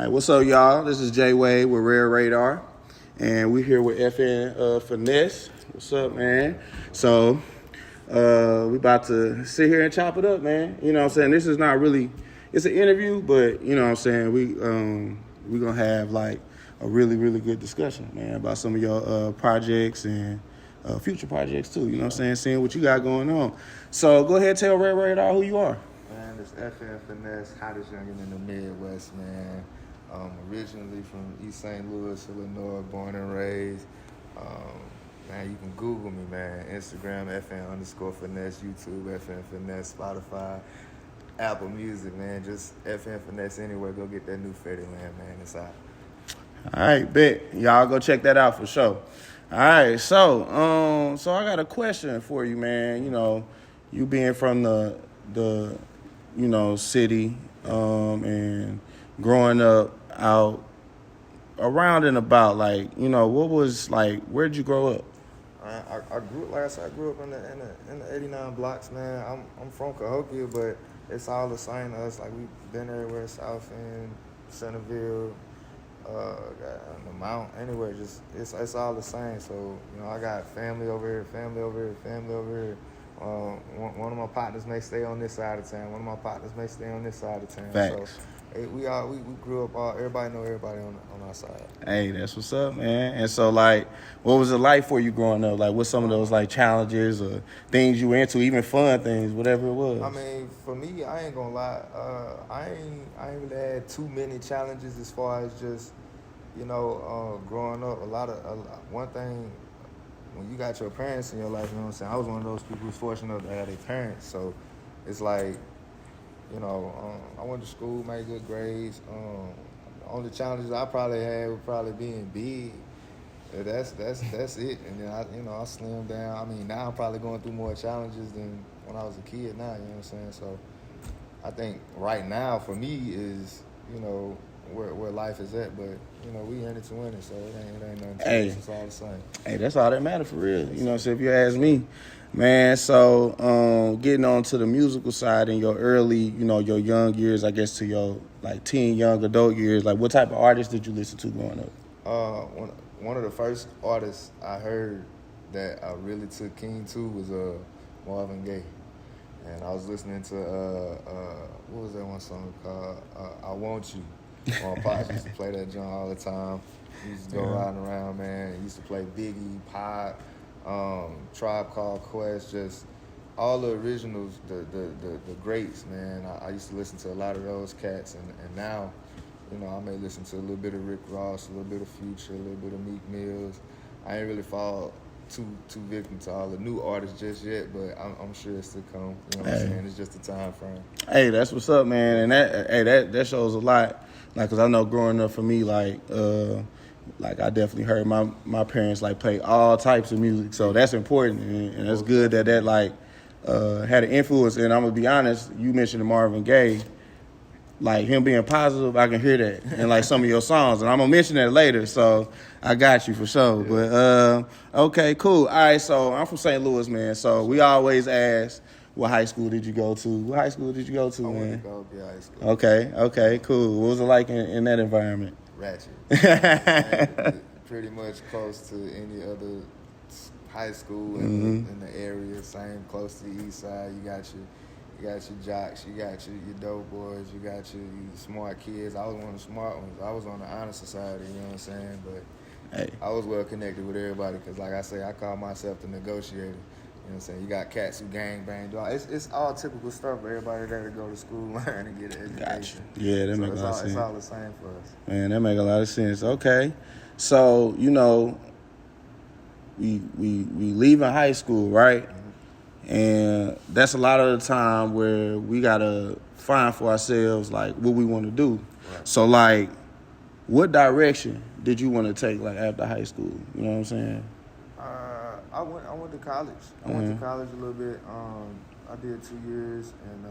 All right, what's up, y'all? This is Jay Wade with Rare Radar, and we're here with FN Finesse. What's up, man? So, we about to sit here and chop it up, man. You know what I'm saying? This is not really, it's an interview, but you know what I'm saying? We gonna have like a really, really good discussion, man, about some of your projects and future projects too. You know what I'm saying? Seeing what you got going on. So go ahead and tell Rare Radar who you are. Man, it's FN Finesse, hottest youngin' in the Midwest, man. Originally from East St. Louis, Illinois, born and raised. Man, you can Google me, man. Instagram, FN_Finesse, YouTube, FN Finesse, Spotify, Apple Music, man. Just FN Finesse anywhere. Go get that new Fetty Land, man. It's out. All right, bet. Y'all go check that out for sure. All right, so I got a question for you, man. You know, you being from the city, and growing up out around and about, like, you know, what was like, where'd you grow up? I grew up in the 89 blocks, man. I'm from Cahokia, but it's all the same to us. Like, we've been everywhere, South End, Centerville, the Mount, anywhere. Just it's all the same. So, you know, I got family over here, family over here, family over here. One of my partners may stay on this side of town. One of my partners may stay on this side of town. Facts. So we grew up. Everybody know everybody on our side. Hey, that's what's up, man. And so, like, what was it like for you growing up? Like, what's some of those like challenges or things you were into, even fun things, whatever it was? I mean, for me, I ain't gonna lie. I ain't really had too many challenges as far as just, you know, growing up. One thing. When you got your parents in your life, you know what I'm saying? I was one of those people who's fortunate enough to have their parents. So it's like, you know, I went to school, made good grades. The only challenges I probably had would probably being big. That's it. And then I slimmed down. I mean, now I'm probably going through more challenges than when I was a kid now, you know what I'm saying? So I think right now for me is, you know, where life is at, but you know, we in it to win it, so it ain't nothing to us. It's all the same. Hey, that's all that matters for real. You know, so if you ask me, man, so getting on to the musical side in your early, you know, your young years, I guess to your like teen, young adult years, like what type of artists did you listen to growing up? One of the first artists I heard that I really took keen to was Marvin Gaye. And I was listening to what was that one song called? I Want You. My pops used to play that joint all the time. He used to go riding around, man. He used to play Biggie, Pop, Tribe Called Quest, just all the originals, the greats, man. I used to listen to a lot of those cats, and now, you know, I may listen to a little bit of Rick Ross, a little bit of Future, a little bit of M.I.L.E. I ain't really fall too victim to all the new artists just yet, but I'm sure it's to come. You know what I'm saying? It's just a time frame. Hey, that's what's up, man, and that shows a lot. Like, cause I know growing up for me, like I definitely heard my parents like play all types of music, so that's important, and that's good that like had an influence. And I'm gonna be honest, you mentioned Marvin Gaye, like him being positive, I can hear that in like some of your songs, and I'm gonna mention that later. So I got you for sure. Yeah. But okay, cool. All right, so I'm from St. Louis, man. So we always ask, what high school did you go to? What high school did you go to, man? I went to Cahokia High School. Okay, cool. What was it like in that environment? Ratchet. Pretty much close to any other high school in the area. Same, close to the east side. You got your jocks. You got your dope boys. You got your smart kids. I was one of the smart ones. I was on the honor society. You know what I'm saying? But hey, I was well connected with everybody because, like I say, I call myself the negotiator. You know what I'm saying? You got cats who gangbang. It's all typical stuff for everybody there to go to school, learn, and get an education. Gotcha. Yeah, that makes a lot of sense. It's all the same for us. Man, that makes a lot of sense. Okay. So, you know, we leaving high school, right? Mm-hmm. And that's a lot of the time where we got to find for ourselves, like, what we want to do. Right. So, like, what direction did you want to take, like, after high school? You know what I'm saying? I went to college. I went to college a little bit. I did 2 years, and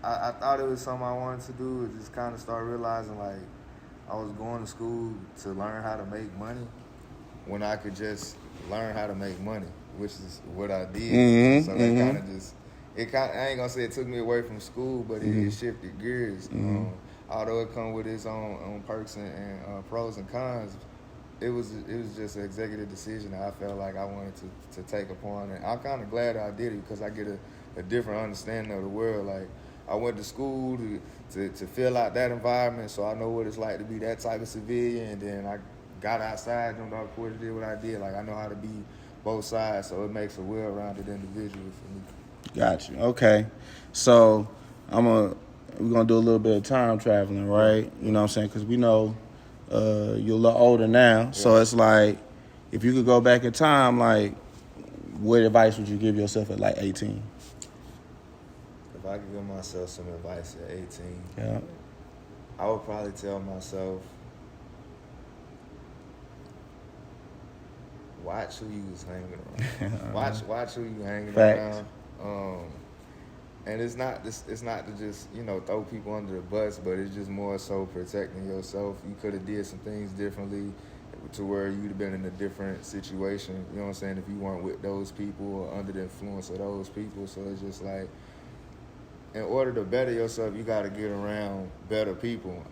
I thought it was something I wanted to do. It just kind of started realizing, like, I was going to school to learn how to make money when I could just learn how to make money, which is what I did. So that kind of just, I ain't gonna say it took me away from school, but it shifted gears. although it come with its own perks and pros and cons, it was just an executive decision that I felt like I wanted to take upon, and I'm kind of glad I did it because I get a different understanding of the world. Like I went to school to fill out that environment, so I know what it's like to be that type of civilian, and then I got outside, no matter what it did, what I did. Like I know how to be both sides, so it makes a well-rounded individual for me. Got you. Okay. So we're gonna do a little bit of time traveling, right? You know what I'm saying? Because we know you're a little older now, so it's like if you could go back in time, like what advice would you give yourself at like 18? If I could give myself some advice at 18, Yeah. I would probably tell myself, watch who you was hanging around. Watch who you hanging Facts. around. And it's not to just, throw people under the bus, but it's just more so protecting yourself. You could have did some things differently to where you'd have been in a different situation, you know what I'm saying, if you weren't with those people or under the influence of those people. So it's just like, in order to better yourself, you got to get around better people.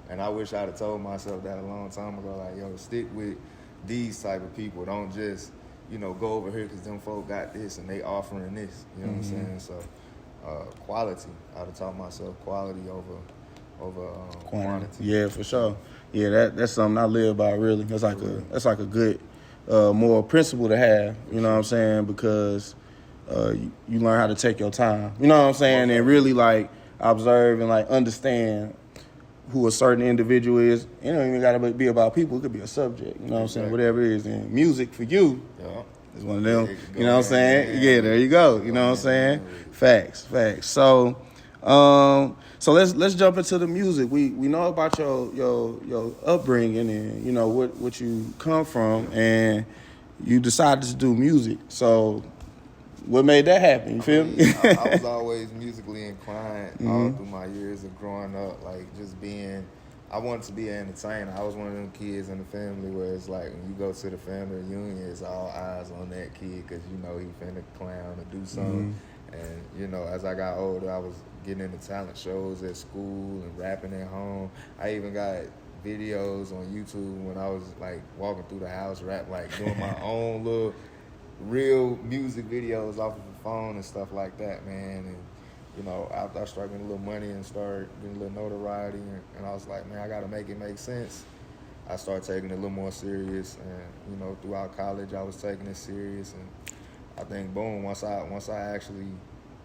And I wish I'd have told myself that a long time ago, like, yo, stick with these type of people. Don't just, go over here because them folk got this and they offering this. You know what I'm saying? So quality. I'd have taught myself quality over quantity. Yeah, for sure. Yeah, that's something I live by. Really, that's like a good moral principle to have. You know what I'm saying? Because you learn how to take your time. You know what I'm saying? And really like observe and like understand who a certain individual is. It don't even gotta be about people. It could be a subject. You know what I'm saying? Whatever it is. And music for you is one of them. You know what I'm saying? Yeah, there you go. You know what I'm saying? Facts. So, so let's jump into the music. We know about your upbringing and what you come from, and you decided to do music. So, what made that happen? You feel me? I was always musically inclined all through my years of growing up. Like I wanted to be an entertainer. I was one of them kids in the family where it's like when you go to the family reunion, it's all eyes on that kid because he finna clown or do something. And as I got older, I was getting into talent shows at school and rapping at home. I even got videos on YouTube when I was like walking through the house, doing my own little real music videos off of the phone and stuff like that, man. And after I started getting a little money and started getting a little notoriety, and I was like, man, I gotta make it make sense. I started taking it a little more serious, and throughout college, I was taking it serious. And I think, boom, once I actually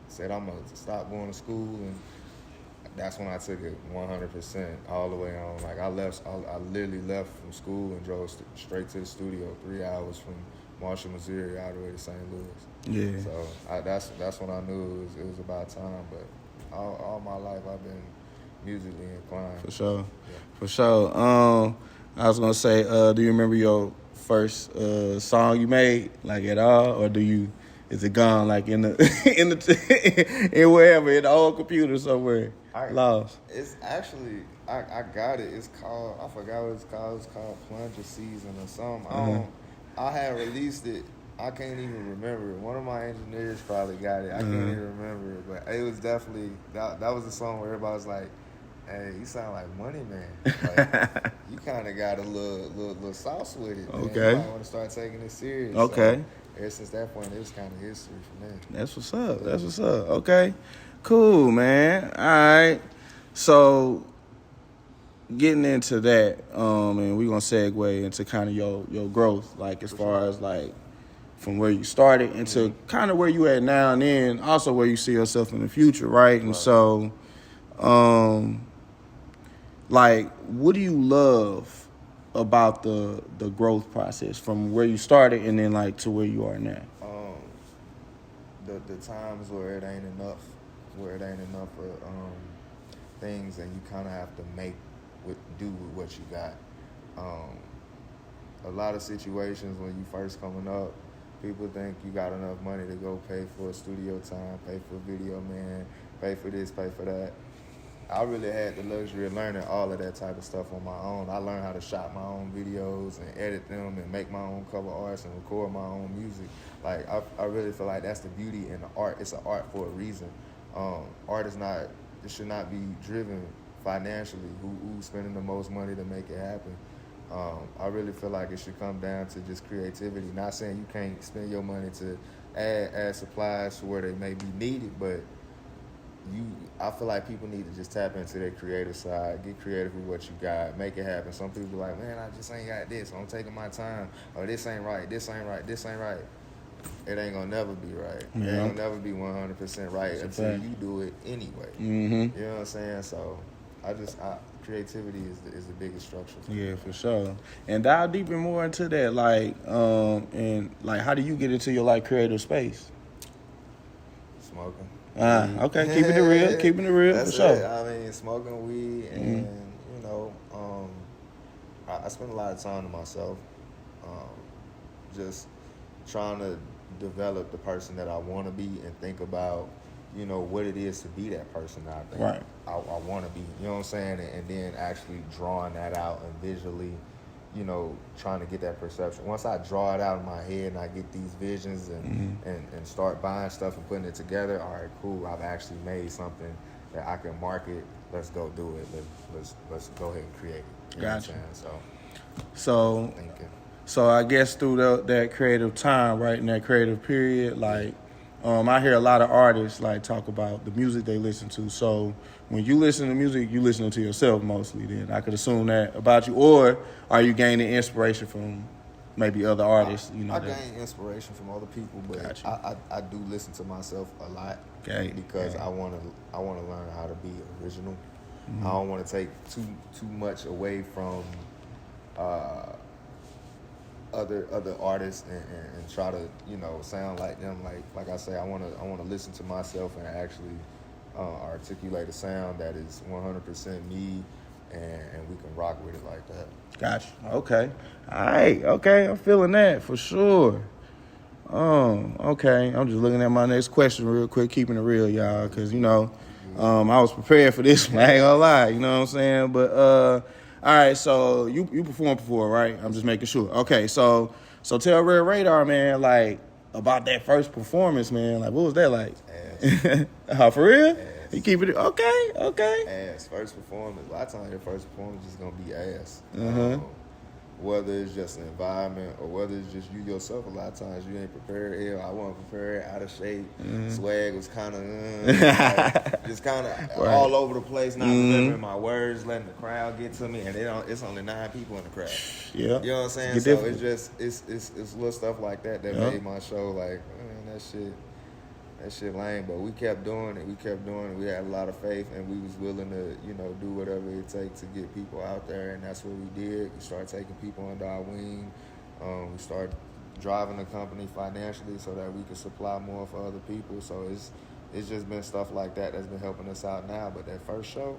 said I'm gonna stop going to school, and that's when I took it 100% all the way on. Like I literally left from school and drove straight to the studio, 3 hours from Marshall, Missouri, all the way to St. Louis. Yeah. So that's when I knew it was about time. But all my life I've been musically inclined. For sure. Yeah. For sure. I was gonna say, do you remember your first song you made, like at all, or is it gone like in the in wherever in the old computer somewhere lost? It's actually I got it. It's called, I forgot what it's called. It's called Plunger Season or something. I had released it. I can't even remember it. One of my engineers probably got it. I can't even remember it, but it was definitely that was the song where everybody was like, hey, you sound like Money Man. Like, you kind of got a little sauce with it. Okay. Man. You might want to start taking it serious. Okay. So, ever since that point, it was kind of history for me. That's what's up. Okay. Cool, man. All right. So, getting into that, and we're going to segue into kind of your growth, like as far as like from where you started into kind of where you at now, and then also where you see yourself in the future, right? And so, like, what do you love about the growth process from where you started and then like to where you are now? The times where it ain't enough for things, and you kind of have to do with what you got. A lot of situations when you first coming up, people think you got enough money to go pay for studio time, pay for video man, pay for this, pay for that. I really had the luxury of learning all of that type of stuff on my own. I learned how to shot my own videos and edit them and make my own cover arts and record my own music. Like, I really feel like that's the beauty in the art. It's an art for a reason. Art is not, it should not be driven financially, who's spending the most money to make it happen. I really feel like it should come down to just creativity. Not saying you can't spend your money to add supplies to where they may be needed, but I feel like people need to just tap into their creative side, get creative with what you got, make it happen. Some people are like, man, I just ain't got this, I'm taking my time, or this ain't right. It ain't gonna never be right. Yeah. It ain't gonna never be 100% right until you do it anyway. Mm-hmm. You know what I'm saying? So creativity is the biggest structure. Yeah, for sure. And dive deeper more into that, like, and like, how do you get into your like creative space? Smoking. Okay, keeping it real, That's for sure. it. I mean, smoking weed, and you know, I spend a lot of time to myself, just trying to develop the person that I want to be and think about, you know, what it is to be that person that I think I want to be. You know what I'm saying? And then actually drawing that out and visually, you know, trying to get that perception. Once I draw it out in my head and I get these visions and start buying stuff and putting it together, all right, cool, I've actually made something that I can market. Let's go do it. Let's go ahead and create it. You know what I'm saying? So I guess through that creative time, right, in that creative period, like, I hear a lot of artists like talk about the music they listen to. So when you listen to music, you listening to yourself mostly. Then I could assume that about you, or are you gaining inspiration from maybe other artists? I gain inspiration from other people, but I do listen to myself a lot because I want to learn how to be original. I don't want to take too much away from other artists and try to, you know, sound like them. Like I say, I want to listen to myself and actually articulate a sound that is 100% me, and we can rock with it like that. Gotcha. Okay. All right. Okay. I'm feeling that for sure. Okay. I'm just looking at my next question real quick, keeping it real, y'all, because, you know, I was prepared for this one. I ain't gonna lie. You know what I'm saying? But, all right, so you performed before, right? I'm just making sure. Okay, so tell Red Radar, man, like, about that first performance, man. Like, what was that like? Ass. For real? Ass. You keep it okay. Ass. First performance. A lot of times your first performance is gonna be ass. Whether it's just an environment or whether it's just you yourself, a lot of times you ain't prepared. Hell, I wasn't prepared, out of shape. Swag was kind of just kind of all over the place, not remembering my words, letting the crowd get to me, and it's only 9 people in the crowd. Yeah, you know what I'm saying? So difficult. It's little stuff like that made my show like, man, that shit lame, but we kept doing it. We had a lot of faith, and we was willing to, you know, do whatever it takes to get people out there, and that's what we did. We started taking people under our wing. We started driving the company financially so that we could supply more for other people. So it's just been stuff like that that's been helping us out now. But that first show,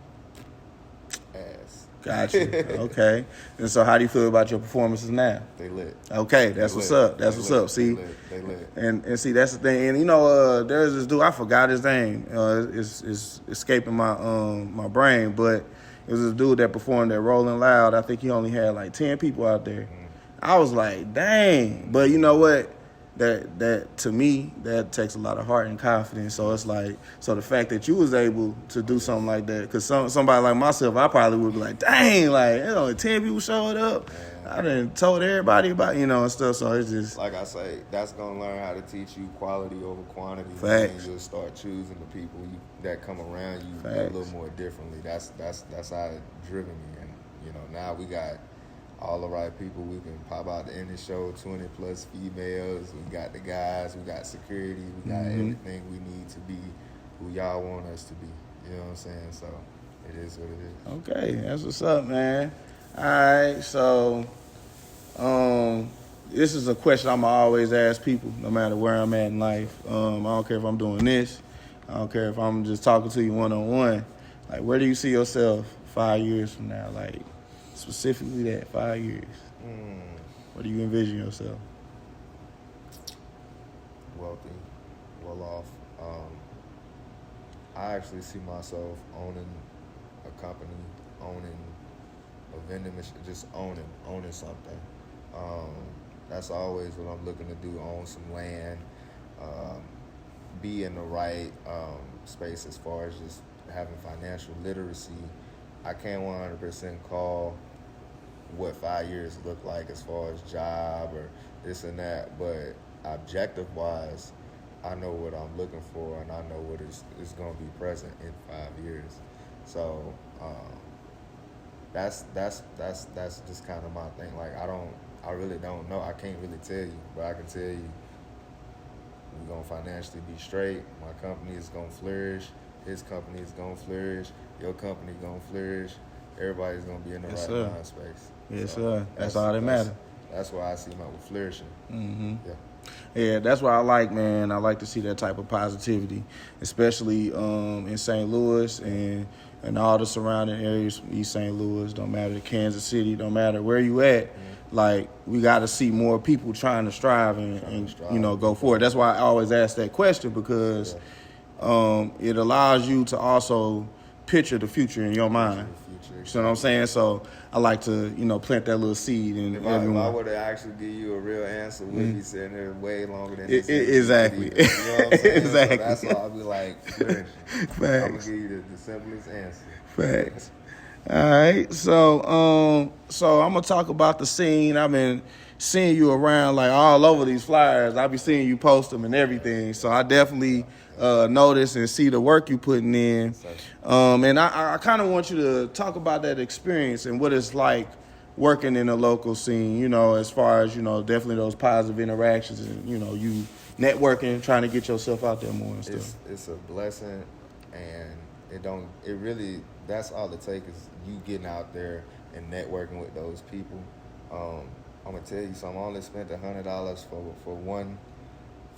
ass. Gotcha. Okay. And so how do you feel about your performances now? They lit. Okay, that's what's up. That's what's up. See? They lit. And see, that's the thing. And, you know, there's this dude, I forgot his name. It's escaping my brain, but it was this dude that performed at Rolling Loud. I think he only had like 10 people out there. I was like, dang. But you know what? That to me, that takes a lot of heart and confidence. So it's like, so the fact that you was able to do something like that, because somebody like myself, I probably would be like, dang, like, you know, 10 people showed up. I done told everybody about, you know, and stuff. So it's just, like I say, that's gonna learn how to teach you quality over quantity. Facts. And you'll start choosing the people that come around you a little more differently. That's how it driven me. And you know, now we got all the right people. We can pop out the end of the show, 20 plus females. We got the guys. We got security. We got everything we need to be who y'all want us to be. You know what I'm saying? So it is what it is. Okay, that's what's up, man. All right, so this is a question I'm always ask people, no matter where I'm at in life. I don't care if I'm doing this. I don't care if I'm just talking to you one-on-one. Like, where do you see yourself 5 years from now? Like, specifically that, 5 years. What do you envision yourself? Wealthy, well off. I actually see myself owning a company, owning a vending machine, just owning something. That's always what I'm looking to do, own some land, be in the right space as far as just having financial literacy I can't 100% call what 5 years look like as far as job or this and that, but objective wise, I know what I'm looking for, and I know what is going to be present in 5 years. So that's just kind of my thing. Like I really don't know. I can't really tell you, but I can tell you we're gonna financially be straight. My company is gonna flourish. His company is gonna flourish. Your company gonna flourish. Everybody's gonna be in the right mind space. Yes, sir. That's all that matters. That's why I see my flourishing. Mm-hmm. Yeah. Yeah, that's what I like, man. I like to see that type of positivity, especially in St. Louis and all the surrounding areas, East St. Louis, don't matter, Kansas City, don't matter where you at. Mm-hmm. Like, we got to see more people trying to strive and you know, go forward. That's why I always ask that question, because it allows you to also picture the future in your mind. You know what I'm saying? So I like to, you know, plant that little seed in everyone. If I were to actually give you a real answer, we'd be sitting there way longer than this. Exactly. You know what I'm saying? Exactly. So that's why I'll be like, flourishing. I'm going to give you the simplest answer. Facts. All right. So I'm going to talk about the scene. I've been seeing you around like all over these flyers. I be seeing you post them and everything. So I definitely notice and see the work you putting in. And I kind of want you to talk about that experience and what it's like working in a local scene, you know, as far as, you know, definitely those positive interactions and, you know, you networking, trying to get yourself out there more and stuff. It's a blessing, and it really, that's all it takes is you getting out there and networking with those people. I'm going to tell you something. I only spent $100 for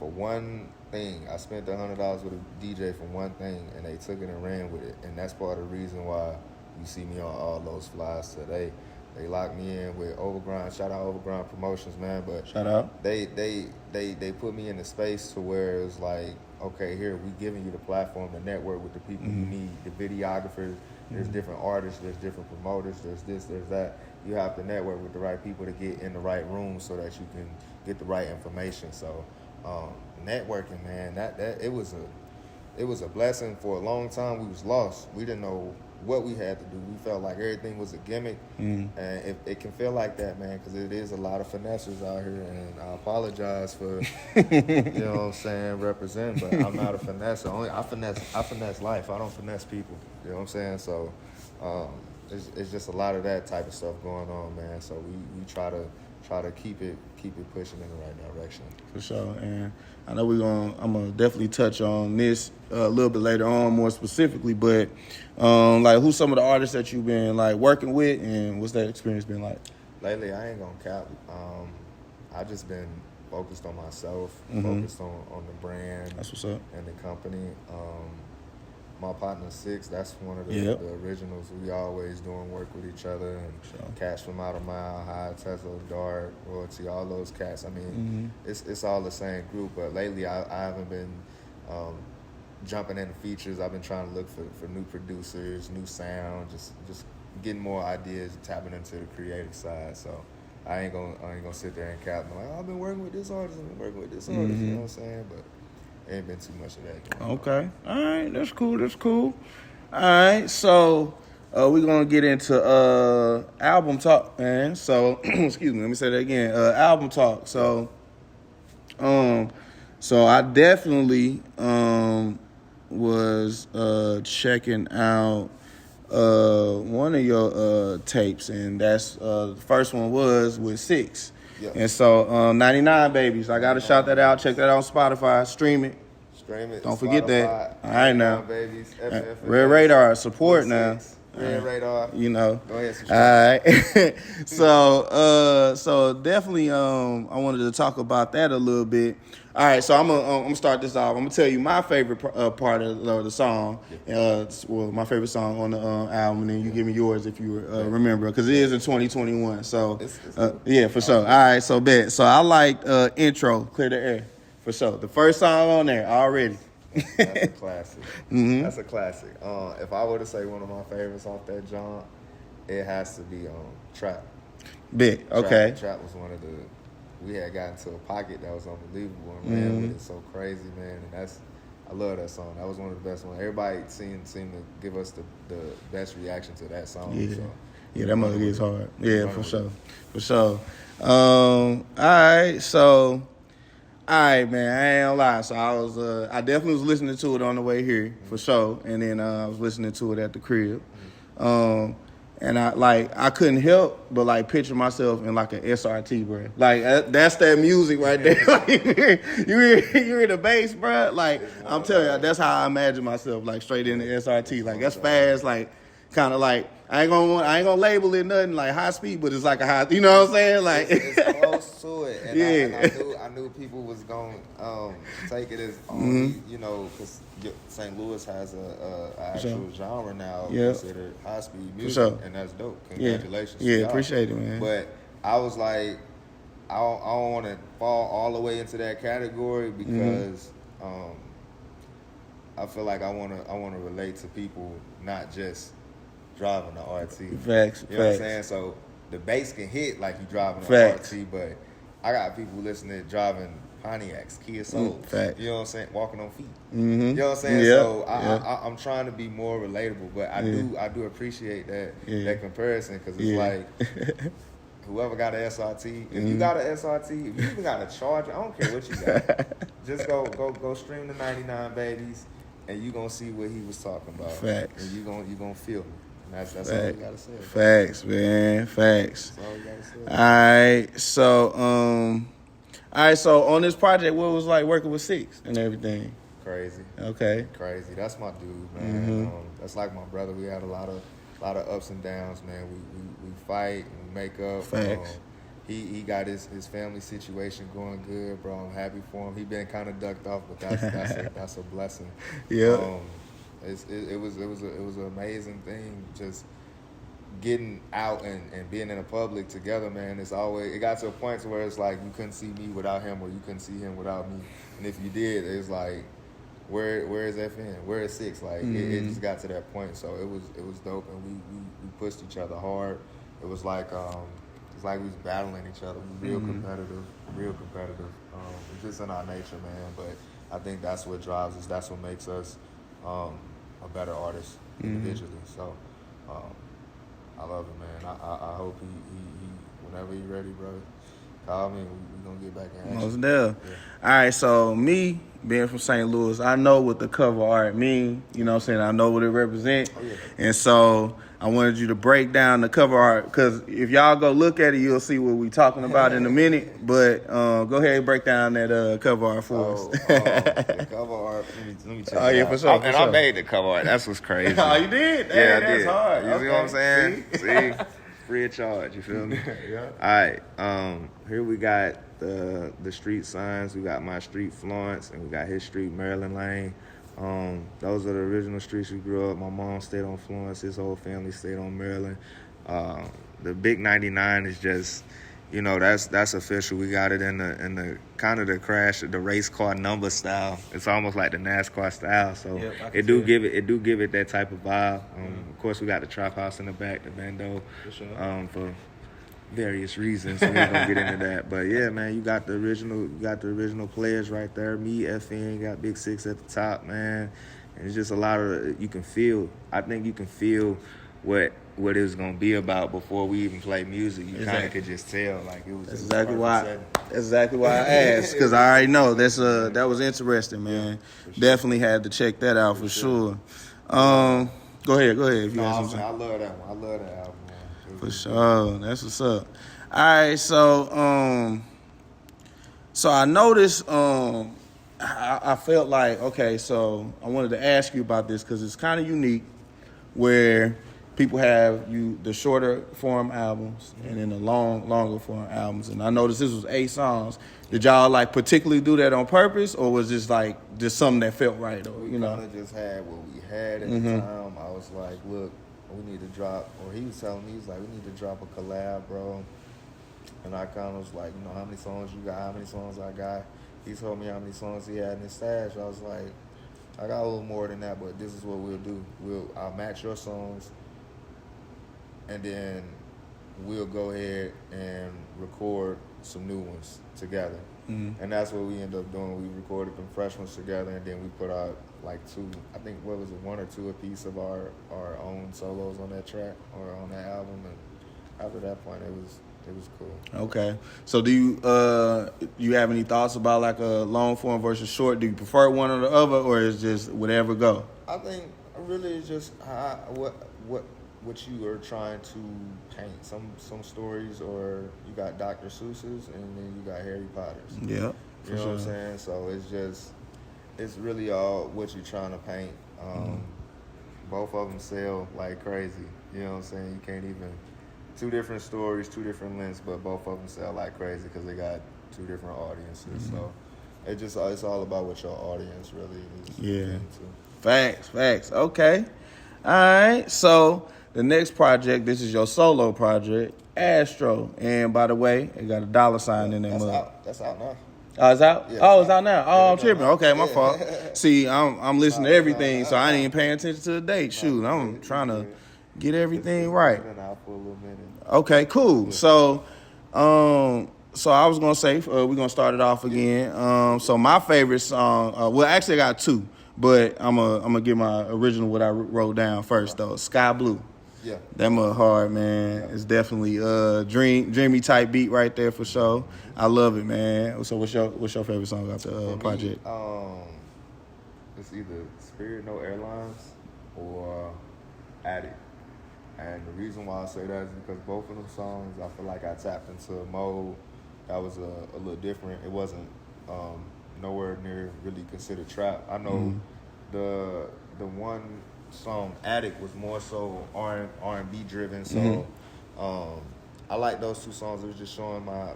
one thing. I spent $100 with a DJ for one thing, and they took it and ran with it. And that's part of the reason why you see me on all those flyers today. They locked me in with Overgrind. Shout out Overgrind Promotions, man. But shout out. They put me in the space to where it's like, okay, here, we giving you the platform to network with the people you need, the videographers. There's different artists, there's different promoters, there's this, there's that. You have to network with the right people to get in the right room so that you can get the right information. So networking, man, that it was a blessing. For a long time we was lost. We didn't know what we had to do. We felt like everything was a gimmick, and it can feel like that, man, because it is a lot of finessers out here, and I apologize for you know what I'm saying, represent, but I'm not a finesser. I finesse life. I don't finesse people. You know what I'm saying? So it's just a lot of that type of stuff going on, man. So we try to keep it pushing in the right direction. For sure. And I know I'm gonna definitely touch on this a little bit later on, more specifically. But like, who's some of the artists that you've been like working with, and what's that experience been like? Lately, I ain't gonna cap. I just been focused on myself, focused on the brand. That's what's up. And the company. My partner Six, that's one of the originals. We always doing work with each other, and cats from Out of Mile, High, Tesla, Dark, Royalty, all those cats. I mean, it's all the same group. But lately, I haven't been jumping into features. I've been trying to look for new producers, new sound, just getting more ideas, tapping into the creative side. So I ain't gonna sit there and cap. I'm like, I've been working with this artist, I've been working with this artist. You know what I'm saying? But ain't been too much of that going on. All right. That's cool. All right. So we're going to get into album talk, man. So, excuse me. Let me say that again. Album talk. So I definitely was checking out one of your tapes, and that's the first one was with Six. Yep. And so 99 Babies. I got to shout that out. Check that out on Spotify. Stream it. Don't forget Spotify, that. All right, now. Babies, FN Finesse, Red Radar. Support now. Red Radar. You know. Go ahead. All right. So definitely I wanted to talk about that a little bit. All right, so I'm gonna start this off. I'm gonna tell you my favorite part of the song. Well, my favorite song on the album, and then you give me yours if you remember, because it is in 2021. So yeah, for sure. All right, so bet. So I like intro, Clear the Air, for sure. The first song on there already. That's a classic. That's a classic. If I were to say one of my favorites off that John, it has to be Trap. Bet. Okay. Trap was one of we had gotten to a pocket that was unbelievable and ran with it so crazy, man. And I love that song. That was one of the best ones. Everybody seemed to give us the best reaction to that song. Yeah. So. Yeah, that mother gets hard. Yeah, for sure. For sure. All right, so all right, man. I ain't gonna lie. So I definitely was listening to it on the way here for sure, and then I was listening to it at the crib. And I couldn't help but like picture myself in like an SRT, bro. Like that's that music right there. Like you hear the bass, bro. Like I'm telling you, that's how I imagine myself, like straight in the SRT. Like that's fast, like kind of like I ain't gonna label it nothing like high speed, but it's like a high. You know what I'm saying? Like it's close to it, and, yeah. I knew people was gonna take it as only because St. Louis has a actual genre now considered high speed music, and that's dope. Congratulations! Yeah, appreciate it, man. But I was like, I don't want to fall all the way into that category because I feel like I want to relate to people, not just driving the RT. Facts. You know what I'm saying? So the bass can hit like you driving the RT, but I got people listening driving Pontiacs, Kia Souls. Facts. You know what I'm saying? Walking on feet. Mm-hmm. You know what I'm saying? Yep. So I'm trying to be more relatable, but I do appreciate that comparison because it's like whoever got an SRT, if you got an SRT, if you even got a Charger, I don't care what you got. Just go stream the 99 Babies, and you gonna see what he was talking about. Facts. And you gonna feel me. That's all you gotta say. Facts, man. Facts. That's all you gotta say. All right, so on this project, what was like working with Six and everything? Crazy. Okay. Crazy. That's my dude, man. That's like my brother. We had a lot of ups and downs, man. We fight, we make up. Facts. He got his family situation going good, bro. I'm happy for him. He been kind of ducked off, but that's a blessing. Yeah. It was an amazing thing just getting out and being in the public together, man. It got to a point to where it's like you couldn't see me without him or you couldn't see him without me. And if you did, it's like where is FN? Where is Six? Like it just got to that point. So it was dope, and we pushed each other hard. It was like we was battling each other. We were real competitive. It's just in our nature, man. But I think that's what drives us. That's what makes us a better artist individually. So I love it, man. I hope he whenever he ready, brother, call me. We gonna get back in action. Most definitely. Yeah. All right, so me being from St. Louis, I know what the cover art mean. You know what I'm saying? I know what it represents. Oh, yeah. And so I wanted you to break down the cover art because if y'all go look at it, you'll see what we talking about in a minute. But go ahead and break down that cover art for us. The cover art. Let me check it out. For sure. I made the cover art. That's what's crazy. Oh, you did? Yeah, I that's did. hard. You see what I'm saying? See? Free of charge. You feel me? Yeah. All right. Here we got the street signs. We got my street Florence, and we got his street Maryland Lane. Those are the original streets we grew up. My mom stayed on Florence. His whole family stayed on Maryland. The big 99 is just, that's official. We got it in the kind of the crash, the race car number style. It's almost like the NASCAR style. So it do give it that type of vibe. Of course, we got the trap house in the back, the bando, for various reasons. So we ain't gonna get into that. But yeah, man, you got the original players right there. Me, FN, got Big Six at the top, man. And it's just a lot of you can feel. I think you can feel what it was gonna be about before we even play music. You kind of could just tell, like it was. That's exactly why I asked, because I already know that was interesting, man. Sure. Definitely had to check that out for sure. Go ahead. If you have something. I love that one. I love that album. For sure. That's what's up. All right, so I noticed I felt like, okay, so I wanted to ask you about this because it's kind of unique where people have the shorter form albums and then the longer form albums. And I noticed this was 8 songs. Did y'all like particularly do that on purpose, or was just something that felt right? Or we kind of just had what we had at the time. I was like, look, we need to drop, or he was telling me, he's like, we need to drop a collab, bro. And I kind of was like, how many songs you got, how many songs I got. He told me how many songs he had in his stash. I was like, I got a little more than that, but this is what we'll do. I'll match your songs, and then we'll go ahead and record some new ones together. And that's what we ended up doing. We recorded them fresh ones together, and then we put out like two, I think, what was it, one or two a piece of our own solos on that track or on that album. And after that point, it was cool. Okay. So do you have any thoughts about like a long form versus short? Do you prefer one or the other, or is just whatever go? I think really it's just what you are trying to paint. Some stories, or you got Dr. Seuss's, and then you got Harry Potter's. Yeah, you know what I'm saying? So it's really all what you're trying to paint. Both of them sell like crazy. You know what I'm saying? You can't even. Two different stories, two different lengths, but both of them sell like crazy because they got two different audiences. So it's all about what your audience really is into. Facts. Okay. All right. So the next project, this is your solo project, Astro. And by the way, it got a $sign in there. That's out now. Oh, it's out? Yeah, it's out now. Oh, I'm tripping. Okay, my Yeah. fault. See, I'm listening to everything, so I ain't even paying attention to the date. Shoot, I'm trying to get everything right. Been out for a little minute. Okay, cool. Yeah. So I was gonna say we're gonna start it off again. So my favorite song, well, actually I got two, but I'm gonna get my original what I wrote down first though. Sky Blue. Yeah. That mud hard, man. Yeah. It's definitely dreamy type beat right there for sure. I love it, man. So what's your favorite song off the project? It's either Spirit No Airlines or Addict. And the reason why I say that is because both of them songs, I feel like I tapped into a mode that was a little different. It wasn't nowhere near really considered trap. I know the one song, Addict, was more so R&B driven. So I like those two songs. It was just showing my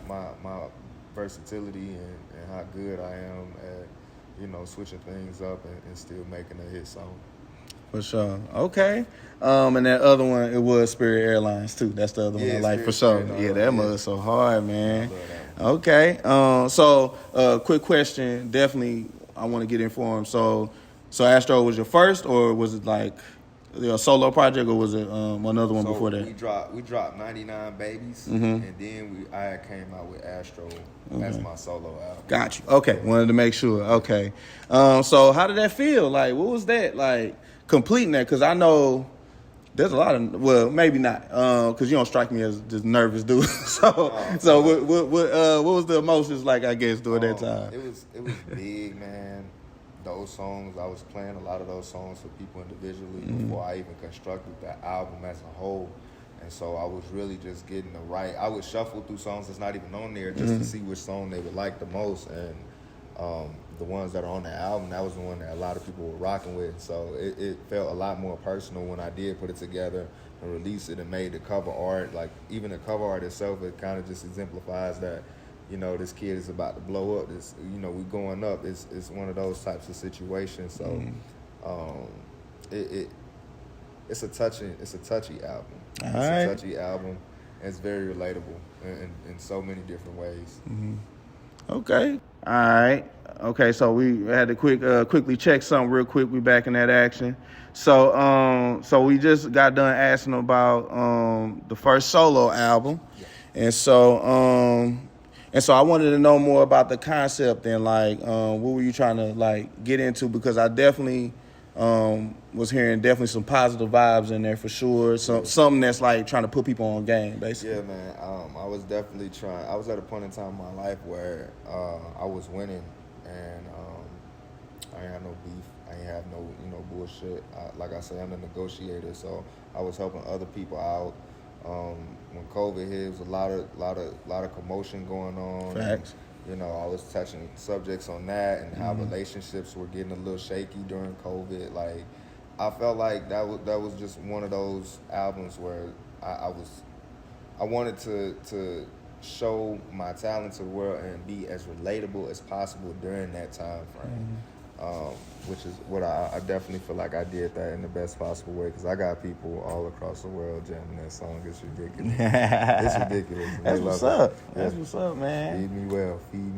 versatility and how good I am at, switching things up and still making a hit song. For sure. Okay. And that other one, it was Spirit Airlines too. That's the other one I like for sure. Yeah, that was so hard, man. Okay. Quick question. Definitely, I want to get informed. So Astro was your first, or was it like a solo project, or was it another one before that? We dropped 99 Babies, and then I came out with Astro as my solo album. Got you. Okay. Wanted to make sure. Okay. So how did that feel? Like, what was that like? Completing that, because I know there's a lot of, well, maybe not, because you don't strike me as this nervous dude. What was the emotions like, I guess, during that time? It was big, man. Those songs, I was playing a lot of those songs for people individually before I even constructed the album as a whole. And so I was really just getting the right. I would shuffle through songs that's not even on there just to see which song they would like the most. And the ones that are on the album, that was the one that a lot of people were rocking with. So it felt a lot more personal when I did put it together and release it and made the cover art. Like, even the cover art itself, it kind of just exemplifies that, this kid is about to blow up. This, we going up. It's one of those types of situations. So it's a touchy album. A touchy album. And it's very relatable in so many different ways. Okay. All right. Okay, so we had to quickly check something real quick. We back in that action. So we just got done asking about the first solo album. Yeah. And so I wanted to know more about the concept and like what were you trying to like get into, because I definitely was hearing some positive vibes in there for sure. Something that's like trying to put people on game, basically. Yeah, man. I was definitely trying. I was at a point in time in my life where I was winning, and I ain't have no beef. I ain't have no bullshit. Like I say, I'm the negotiator, so I was helping other people out. When COVID hit, it was a lot of commotion going on. Facts. And, I was touching subjects on that and how relationships were getting a little shaky during COVID. Like, I felt like that was just one of those albums where I wanted to show my talent to the world and be as relatable as possible during that time frame. Which is what I definitely feel like I did that in the best possible way, because I got people all across the world jamming that song. It's ridiculous. It's ridiculous. That's what's up. That's what's up, man. Feed me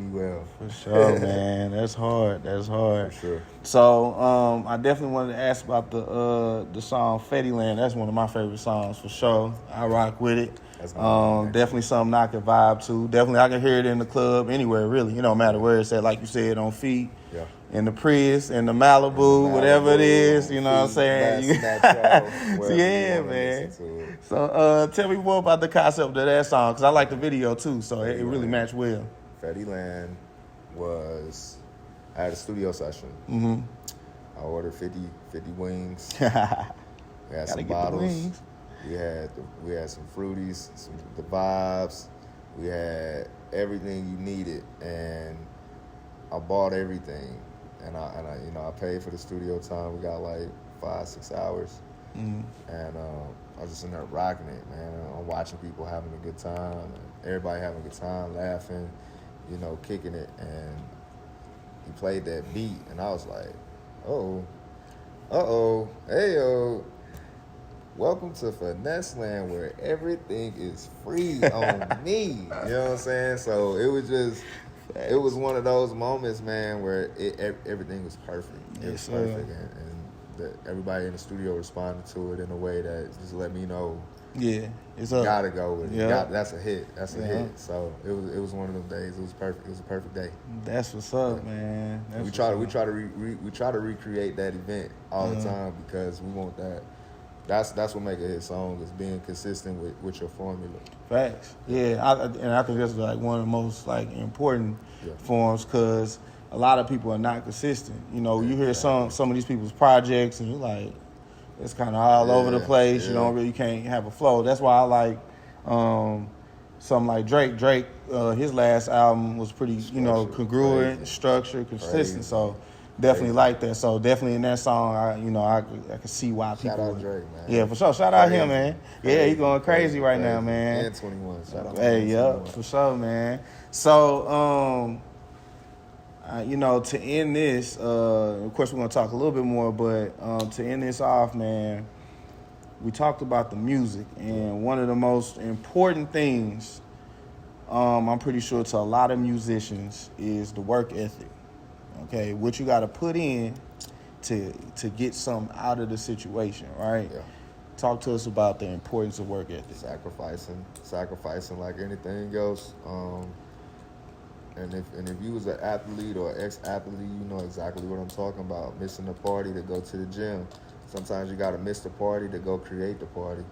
well. For sure, man. That's hard. For sure. So I definitely wanted to ask about the song Fetty Land. That's one of my favorite songs for sure. I rock with it. That's gonna be Definitely something I can vibe to. Definitely I can hear it in the club, anywhere really. It don't matter where it's at, like you said, on feet, yeah. in the Prius, in the Malibu, whatever it is, you know what I'm saying? Metro, So, wherever you yeah, want to man. listen to it. So tell me more about the concept of that song, because I like the video too, so it really matched well. Fetty Land was, I had a studio session. Mm-hmm. I ordered 50 wings. Gotta We had some get the bottles. wings. We had some fruities, the vibes. We had everything you needed, and I bought everything. And I paid for the studio time. We got like 5-6 hours, Mm-hmm. and I was just in there rocking it, man. I'm watching people having a good time, and everybody having a good time, laughing, kicking it. And he played that beat, and I was like, hey-oh. Welcome to Finesse Land, where everything is free on me. You know what I'm saying? So it was one of those moments, man, where everything was perfect. It was perfect, and everybody in the studio responded to it in a way that just let me know. Yeah, it's up. Gotta go with it. Yeah. That's a hit. That's a hit. So it was one of them days. It was perfect. It was a perfect day. That's what's up, man. We try to recreate that event all the time, because we want that. That's what make a hit song, is being consistent with your formula. Facts. Yeah, I think that's like one of the most like important forms, because a lot of people are not consistent. You hear some of these people's projects and you're like, it's kind of all over the place. Yeah. You can't have a flow. That's why I like something like Drake. Drake, his last album was pretty, congruent, structured, consistent. Crazy. So definitely like that. So definitely in that song, I can see why people. Shout out Drake, man. Yeah, for sure. Shout out him, man. Yeah, he going crazy right now, man. And 21. Shout out. Hey, yep, for sure, man. So, to end this, of course, we're going to talk a little bit more, but to end this off, man, we talked about the music, and one of the most important things, I'm pretty sure to a lot of musicians, is the work ethic. Okay, what you got to put in to get something out of the situation, right? Yeah. Talk to us about the importance of work ethic. Sacrificing like anything else. And if you was an athlete or ex-athlete, you know exactly what I'm talking about. Missing the party to go to the gym. Sometimes you gotta miss the party to go create the party.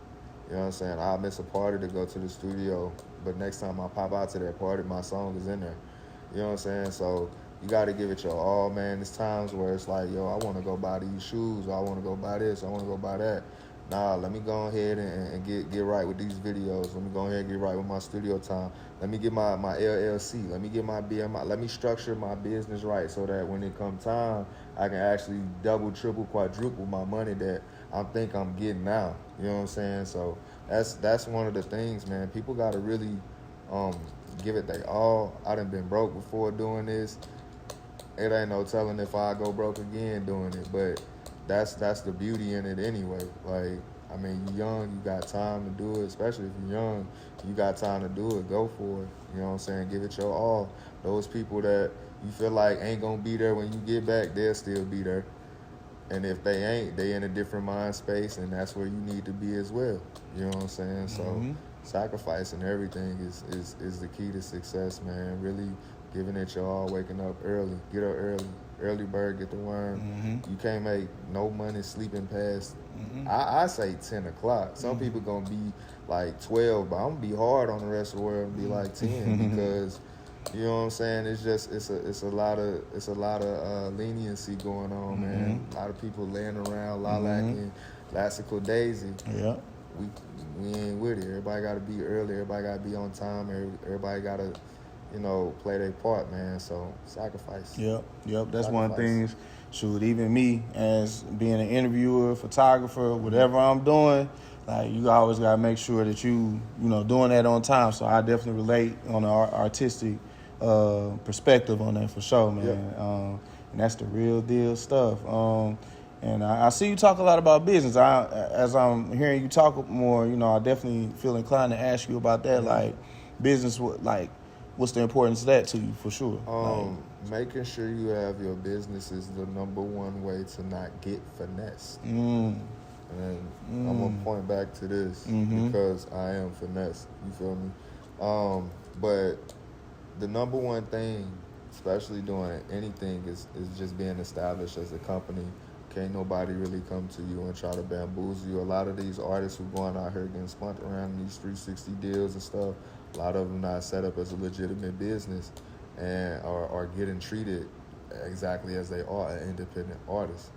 You know what I'm saying? I'll miss a party to go to the studio, but next time I pop out to that party, my song is in there. You know what I'm saying? So you gotta give it your all, man. There's times where it's like, yo, I wanna go buy these shoes, or I wanna go buy this, or I wanna go buy that. Nah, let me go ahead and get right with these videos. Let me go ahead and get right with my studio time. Let me get my LLC. Let me get my BMI. Let me structure my business right, so that when it comes time, I can actually double, triple, quadruple my money that I think I'm getting now. You know what I'm saying? So that's one of the things, man. People gotta really give it their all. I done been broke before doing this. It ain't no telling if I go broke again doing it, but that's the beauty in it anyway. Like, I mean, you young, you got time to do it. Especially if you're young, you got time to do it. Go for it. You know what I'm saying? Give it your all. Those people that you feel like ain't gonna be there when you get back, they'll still be there. And if they ain't, they in a different mind space, and that's where you need to be as well. You know what I'm saying? So sacrificing everything is the key to success, man. Really giving it your all, waking up early, get up early. Early bird get the worm. You can't make no money sleeping past, I say 10 o'clock. Some people gonna be like 12, but I'm gonna be hard on the rest of the world and be like 10 because, you know what I'm saying? It's just it's a lot of leniency going on, man. A lot of people laying around lolacking, lassical daisy. Yeah. We ain't with it. Everybody gotta be early. Everybody gotta be on time. Everybody gotta, play their part, man. So sacrifice. Yep. That's one of the things. Shoot, even me as being an interviewer, photographer, whatever I'm doing, like you always gotta make sure that you doing that on time. So I definitely relate on the artistic perspective on that for sure, man. Yep. And that's the real deal stuff. And I see you talk a lot about business. As I'm hearing you talk more, I definitely feel inclined to ask you about that, like business, what's the importance of that to you, for sure? Making sure you have your business is the number one way to not get finessed. And I'm gonna point back to this because I am finesse. You feel me? But the number one thing, especially doing anything, is just being established as a company. Can't nobody really come to you and try to bamboozle you. A lot of these artists who going out here getting spunt around these 360 deals and stuff, a lot of them not set up as a legitimate business and are getting treated exactly as they are an independent artist.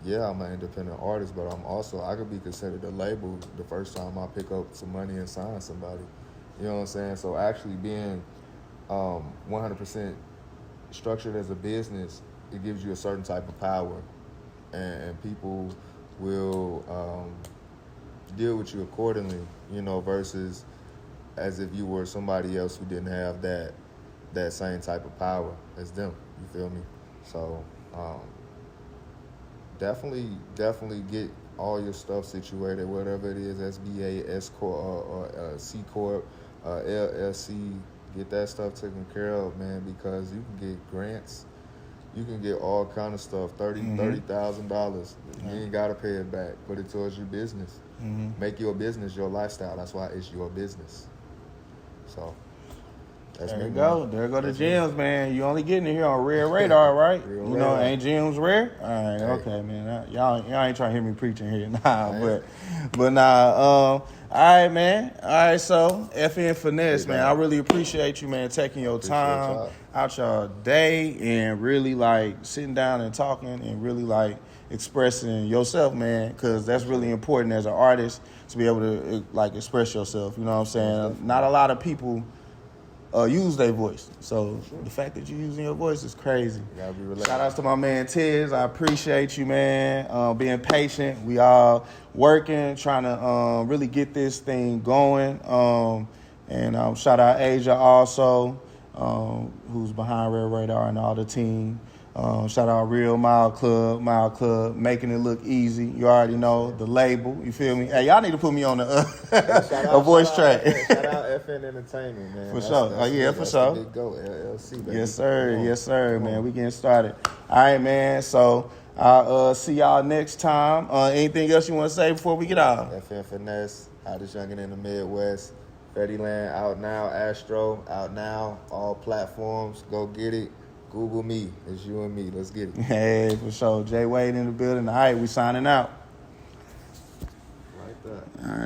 Yeah, I'm an independent artist, but I could be considered a label the first time I pick up some money and sign somebody. You know what I'm saying? So actually being 100% structured as a business, it gives you a certain type of power, and people will deal with you accordingly, you know, versus as if you were somebody else who didn't have that same type of power as them. You feel me? So definitely get all your stuff situated, whatever it is, SBA, S Corp, or C Corp, LLC. Get that stuff taken care of, man, because you can get grants. You can get all kind of stuff, $30,000. You ain't gotta pay it back. Put it towards your business. Make your business your lifestyle. That's why it's your business. So that's there me. you go. There go the gems, man. You only getting it here on Red Radar, right? Real you know, radar. ain't gems rare? All right, Hey. okay, man. Y'all ain't trying to hear me preaching here, but nah. All right, man. All right, so FN Finesse, man. I really appreciate you, man, taking your time out your day and really like sitting down and talking and really like expressing yourself, man, because that's really important as an artist to be able to like express yourself. You know what I'm saying? Not a lot of people use their voice. So the fact that you're using your voice is crazy. You gotta be relaxed. Shout outs to my man Tiz. I appreciate you, man, being patient. We all working, trying to really get this thing going. And shout out Asia also, who's behind Red Radar and all the team. Shout out Real M.I.L.E Club, making it look easy. You already know the label. You feel me? Hey, y'all need to put me on a voice track. Shout out FN Entertainment, man. For sure. For sure. Big Go LLC, baby. Yes, sir, man. We getting started. All right, man. So I'll see y'all next time. Anything else you want to say before we get out? FN Finesse, hottest youngin' in the Midwest. Fetty Land out now. Astro out now. All platforms. Go get it. Google me. It's you and me. Let's get it. Hey, for sure. Jay Wade in the building. All right, we signing out. Like that. All right.